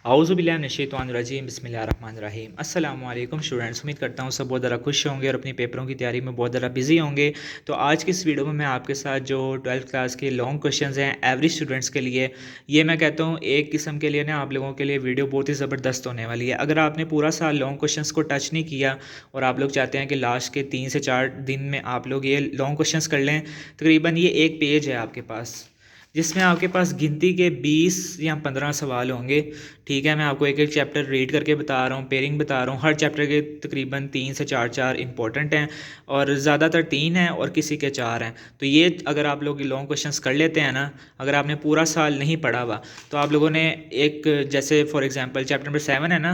आऊज़ुबिल्लाहिमिनश्शैतानिर्रजीम बिस्मिल्लाहिर्रहमानिर्रहीम। अस्सलामु अलैकुम स्टूडेंट्स, उम्मीद करता हूँ सब बहुत ज़्यादा खुश होंगे और अपनी पेपरों की तैयारी में बहुत ज़्यादा बिजी होंगे। तो आज की इस वीडियो में मैं आपके साथ जो 12th क्लास के लॉन्ग क्वेश्चंस हैं एवरेज स्टूडेंट्स के लिए, ये मैं कहता हूँ एक किस्म के लिए ना आप लोगों के लिए वीडियो बहुत ही ज़बरदस्त होने वाली है। अगर आपने पूरा साल लॉन्ग क्वेश्चंस को टच नहीं किया और आप लोग चाहते हैं कि लास्ट के 3 से 4 दिन में आप लोग ये लॉन्ग क्वेश्चंस कर लें, तकरीबन ये एक पेज है आपके पास जिसमें आपके पास गिनती के 20 या 15 सवाल होंगे। ठीक है, मैं आपको एक एक चैप्टर रीड करके बता रहा हूँ, पेयरिंग बता रहा हूँ। हर चैप्टर के तकरीबन 3 से 4 इंपॉर्टेंट हैं और ज़्यादातर 3 हैं और किसी के 4 हैं। तो ये अगर आप लोग लॉन्ग क्वेश्चंस कर लेते हैं ना, अगर आपने पूरा साल नहीं पढ़ा हुआ तो आप लोगों ने एक, जैसे फॉर एग्जांपल चैप्टर नंबर 7 है ना,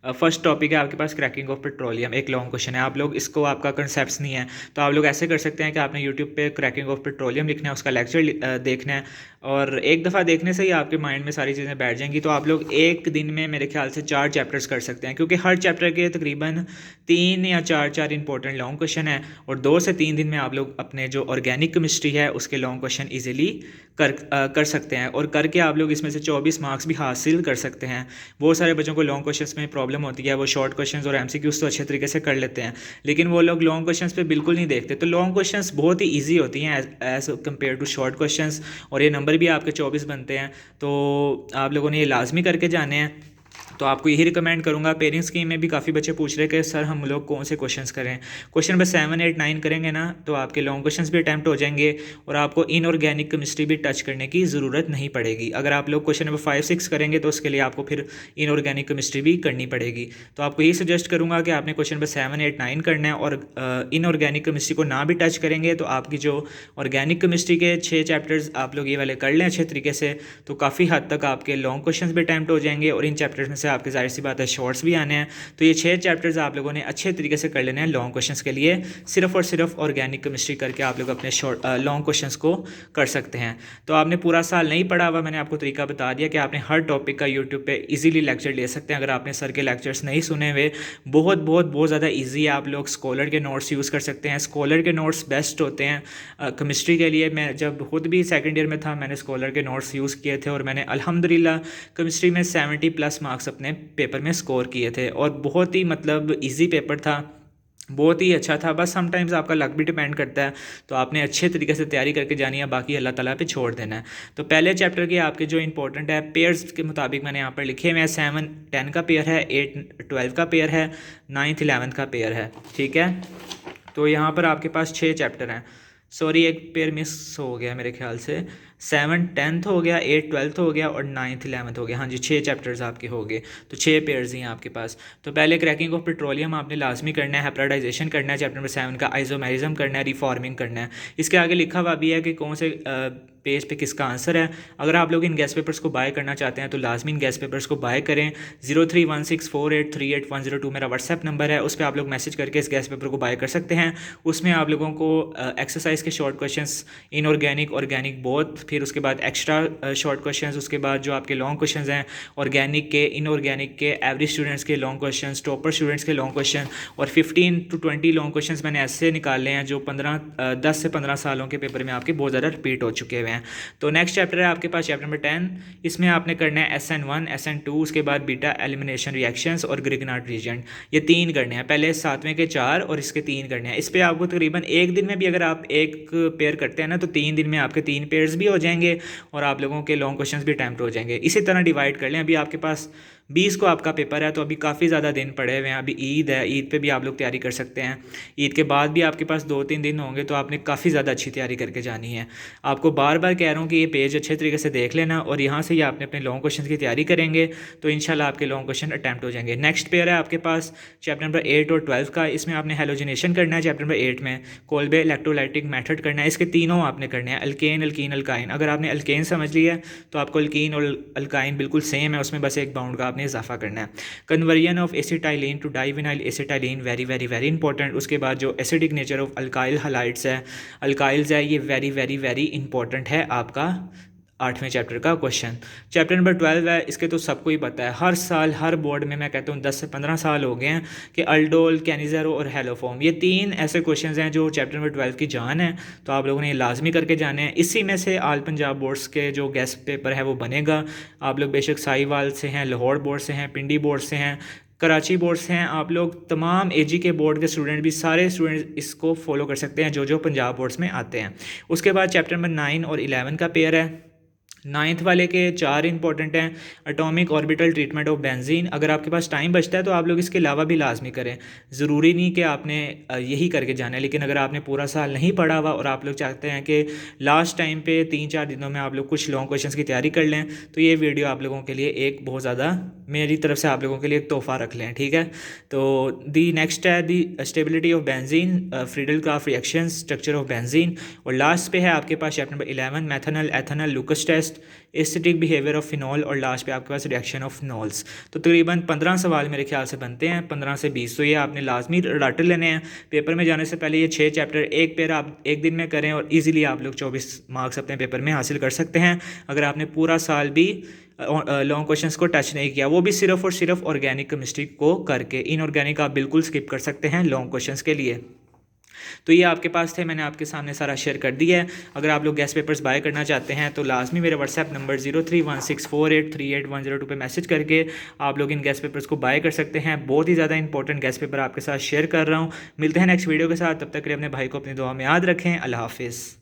फर्स्ट टॉपिक है आपके पास क्रैकिंग ऑफ पेट्रोलियम, एक लॉन्ग क्वेश्चन है। आप लोग इसको, आपका कंसेप्ट नहीं है तो आप लोग ऐसे कर सकते हैं कि आपने यूट्यूब पे क्रैकिंग ऑफ पेट्रोलियम लिखना है, उसका लेक्चर देखना है और एक दफ़ा देखने से ही आपके माइंड में सारी चीज़ें बैठ जाएंगी। तो आप लोग एक दिन में मेरे ख्याल से 4 चैप्टर्स कर सकते हैं, क्योंकि हर चैप्टर के तकरीबन 3 या 4 इंपॉर्टेंट लॉन्ग क्वेश्चन है और 2 से 3 दिन में आप लोग अपने जो ऑर्गेनिक केमिस्ट्री है उसके लॉन्ग क्वेश्चन ईजिली कर सकते हैं और करके आप लोग इसमें से 24 मार्क्स भी हासिल कर सकते हैं। बहुत सारे बच्चों को लॉन्ग क्वेश्चंस में प्रॉब्लम होती है, वो शॉर्ट क्वेश्चंस और एमसीक्यूज तो अच्छे तरीके से कर लेते हैं लेकिन वो लोग लॉन्ग क्वेश्चंस पे बिल्कुल नहीं देखते। तो लॉन्ग क्वेश्चंस बहुत ही इजी होती हैं as compare to short questions और ये नंबर भी आपके 24 बनते हैं। तो आप लोगों ने ये लाजमी करके जाने हैं। तो आपको यही रिकमेंड करूंगा। पेयरिंग स्कीम में भी काफ़ी बच्चे पूछ रहे हैं कि सर हम लोग कौन से क्वेश्चंस करें। क्वेश्चन नंबर 7, 8, 9 करेंगे ना तो आपके लॉन्ग क्वेश्चंस भी अटैम्प्ट हो जाएंगे और आपको इनऑर्गेनिक केमिस्ट्री भी टच करने की ज़रूरत नहीं पड़ेगी। अगर आप लोग क्वेश्चन नंबर 5, 6 करेंगे तो उसके लिए आपको फिर इनऑर्गेनिक केमिस्ट्री भी करनी पड़ेगी। तो आपको यही सजेस्ट करूँगा कि आपने क्वेश्चन नंबर 7, 8, 9 करना है और इनऑर्गेनिक केमिस्ट्री को ना भी टच करेंगे तो आपकी जो ऑर्गेनिक केमिस्ट्री के 6 चैप्टर्स आप लोग ये वाले कर लें अच्छे तरीके से, तो काफ़ी हद तक आपके लॉन्ग क्वेश्चन भी अटैम्प्ट हो जाएंगे और इन चैप्टर्स में से आपके जाहिर सी बात है शॉर्ट्स भी आने हैं। तो ये 6 चैप्टर्स आप लोगों ने अच्छे तरीके से कर लेने हैं लॉन्ग क्वेश्चंस के लिए। सिर्फ और सिर्फ ऑर्गेनिक केमिस्ट्री करके आप लोग अपने शॉर्ट लॉन्ग क्वेश्चंस को कर सकते हैं। तो आपने पूरा साल नहीं पढ़ा हुआ, मैंने आपको तरीका बता दिया कि आपने हर टॉपिक का यूट्यूब पे इजीली लेक्चर ले सकते हैं। अगर आपने सर के लेक्चर्स नहीं सुने हुए, बहुत बहुत बहुत ज़्यादा ईजी है। आप लोग स्कॉलर के नोट्स यूज़ कर सकते हैं। स्कॉलर के नोट्स बेस्ट होते हैं केमिस्ट्री के लिए। मैं जब खुद भी सेकेंड ईयर में था मैंने स्कॉलर के नोट्स यूज़ किए थे और मैंने अल्हम्दुलिल्लाह केमिस्ट्री में 70+ मार्क्स अपने पेपर में स्कोर किए थे और बहुत ही मतलब इजी पेपर था, बहुत ही अच्छा था। बस समटाइम्स आपका लक भी डिपेंड करता है, तो आपने अच्छे तरीके से तैयारी करके जानी है, बाकी अल्लाह ताला पे छोड़ देना है। तो पहले चैप्टर के आपके जो इंपॉर्टेंट है पेयर्स के मुताबिक मैंने यहाँ पर लिखे हुए हैं। 7, 10 का पेयर है, 8, 12 का पेयर है, 9, 11 का पेयर है। ठीक है, तो यहाँ पर आपके पास 6 चैप्टर हैं। सॉरी, एक पेयर मिस हो गया मेरे ख्याल से। 7, 10th हो गया, 8, 12th हो गया और 9th, 11th हो गया। हाँ जी, 6 चैप्टर्स आपके हो गए, तो 6 पेयर्स ही हैं आपके पास। तो पहले क्रैकिंग ऑफ पेट्रोलियम आपने लाजमी करना है, हैप्राडाइजेशन करना है, चैप्टर नंबर 7 का आइसोमेरिज्म करना है, रिफॉर्मिंग करना है। इसके आगे लिखा हुआ भी है कि कौन से पेज पे किसका आंसर है। अगर आप लोग इन गैस पेपर्स को बाय करना चाहते हैं तो लाजमी इन गैस पेपर्स को बाय करें। 03164838 मेरा व्हाट्सएप नंबर है, उस पर आप लोग मैसेज करके इस गैस पेपर को बाय कर सकते हैं। उसमें आप लोगों को एक्सरसाइज के short questions, inorganic, organic both, फिर उसके बाद एक्स्ट्रा शॉर्ट क्वेश्चंस, उसके बाद जो आपके लॉन्ग क्वेश्चंस हैं ऑर्गेनिक के, इनऑर्गेनिक के, एवरेज स्टूडेंट्स के लॉन्ग क्वेश्चंस, टॉपर स्टूडेंट्स के लॉन्ग क्वेश्चन और 15 to 20 लॉन्ग क्वेश्चंस मैंने ऐसे निकाले हैं जो 10 से 15 सालों के पेपर में आपके बहुत ज़्यादा रिपीट हो चुके हुए हैं। तो नेक्स्ट चैप्टर है आपके पास चैप्टर नंबर 10। इसमें आपने करना है SN1, SN2, उसके बाद बीटा एलिमिनेशन रिएक्शंस और ग्रिगनार्ड रीजन। ये 3 करने हैं, पहले 7वें के 4 और इसके 3 करने हैं। इस पर आपको तकरीबन एक दिन में भी अगर आप एक पेयर करते हैं ना तो 3 दिन में आपके 3 पेयर्स भी हो जाएंगे और आप लोगों के लॉन्ग क्वेश्चंस भी अटैम्प्ट हो जाएंगे। इसी तरह डिवाइड कर लें। अभी आपके पास 20 को आपका पेपर है तो अभी काफ़ी ज़्यादा दिन पड़े हुए हैं। अभी ईद है, ईद पे भी आप लोग तैयारी कर सकते हैं। ईद के बाद भी आपके पास 2-3 दिन होंगे, तो आपने काफ़ी ज़्यादा अच्छी तैयारी करके जानी है। आपको बार बार कह रहा हूँ कि ये पेज अच्छे तरीके से देख लेना और यहाँ से ही आपने अपने लॉन्ग क्वेश्चन की तैयारी करेंगे तो इंशाल्लाह आपके लॉन्ग क्वेश्चन अटैम्प्ट हो जाएंगे। नेक्स्ट पेयर है आपके पास चैप्टर नंबर 8 और 12 का। इसमें आपने हेलोजिनेशन करना है। चैप्टर नंबर 8 में कोल्बे इलेक्ट्रोलाइटिक मेथड करना है। इसके तीनों आपने करने हैं, अल्केन, अल्कीन, अल्काइन। अगर आपने अल्केन समझ लिया है तो आपको अल्कीन और अल्काइन बिल्कुल सेम है, उसमें बस एक बाउंड का आपने इजाफा करना है। Conversion of acetylene to divinyl acetylene, very very very important. उसके बाद जो acidic nature of alkyl halides है, अल्काइल्स है, ये वेरी वेरी वेरी इंपॉर्टेंट है आपका 8वें चैप्टर का क्वेश्चन। चैप्टर नंबर 12 है, इसके तो सबको ही पता है, हर साल हर बोर्ड में मैं कहता हूँ 10 से 15 साल हो गए हैं कि अल्डोल, कैनिज़ेरो और हेलोफॉर्म, ये 3 ऐसे क्वेश्चंस हैं जो चैप्टर नंबर 12 की जान है। तो आप लोगों ने ये लाजमी करके जाने हैं। इसी में से आल पंजाब बोर्ड्स के जो गेस्ट पेपर है वो बनेगा। आप लोग बेशक साहिवाल से हैं, लाहौर बोर्ड से हैं, पिंडी बोर्ड से हैं, कराची बोर्ड से हैं, आप लोग तमाम एजी के बोर्ड के स्टूडेंट भी, सारे स्टूडेंट इसको फॉलो कर सकते हैं जो जो पंजाब बोर्ड्स में आते हैं। उसके बाद चैप्टर नंबर 9 और 11 का पेयर है। 9th वाले के 4 इंपॉर्टेंट हैं। Atomic orbital treatment of benzene, अगर आपके पास टाइम बचता है तो आप लोग इसके अलावा भी लाजमी करें। ज़रूरी नहीं कि आपने यही करके जाना है, लेकिन अगर आपने पूरा साल नहीं पढ़ा हुआ और आप लोग चाहते हैं कि लास्ट टाइम पे 3-4 दिनों में आप लोग कुछ लॉन्ग क्वेश्चंस की तैयारी कर लें, तो ये वीडियो आप लोगों के लिए एक बहुत ज़्यादा, मेरी तरफ से आप लोगों के लिए एक तोहफ़ा रख लें, ठीक है। तो दी नेक्स्ट है the stability of benzene, Friedel crafts reaction, structure of benzene, और लास्ट पे है आपके पास chapter number 11 methanol, ethanol, Lucas test, aesthetic behaviour of phenol, और लास्ट पे आपके पास रिएक्शन ऑफ फिनॉल्स। तो तकरीबन 15 सवाल मेरे ख्याल से बनते हैं, 15 से 20। तो ये आपने लाजमी रट लेने हैं। पेपर में जाने से पहले ये 6 चैप्टर एक पेयर आप एक दिन में करें और इजीली आप लोग 24 मार्क्स अपने पेपर में हासिल कर सकते हैं अगर आपने पूरा साल भी लॉन्ग क्वेश्चंस को टच नहीं किया, वो भी सिर्फ और सिर्फ ऑर्गेनिक केमिस्ट्री को करके। इनऑर्गेनिक आप बिल्कुल स्किप कर सकते हैं लॉन्ग क्वेश्चंस के लिए। तो ये आपके पास थे, मैंने आपके सामने सारा शेयर कर दिया है। अगर आप लोग गेस्ट पेपर्स बाय करना चाहते हैं तो लाजमी मेरे व्हाट्सएप नंबर 0316483810 पे मैसेज करके आप लोग इन गेस्ट पेपर्स को बाय कर सकते हैं। बहुत ही ज़्यादा इंपॉर्टेंट गेस्ट पेपर आपके साथ शेयर कर रहा हूँ। मिलते हैं नेक्स्ट वीडियो के साथ, तब तक के लिए अपने भाई को अपनी दुआ में याद रखें। अल्लाह हाफिज़।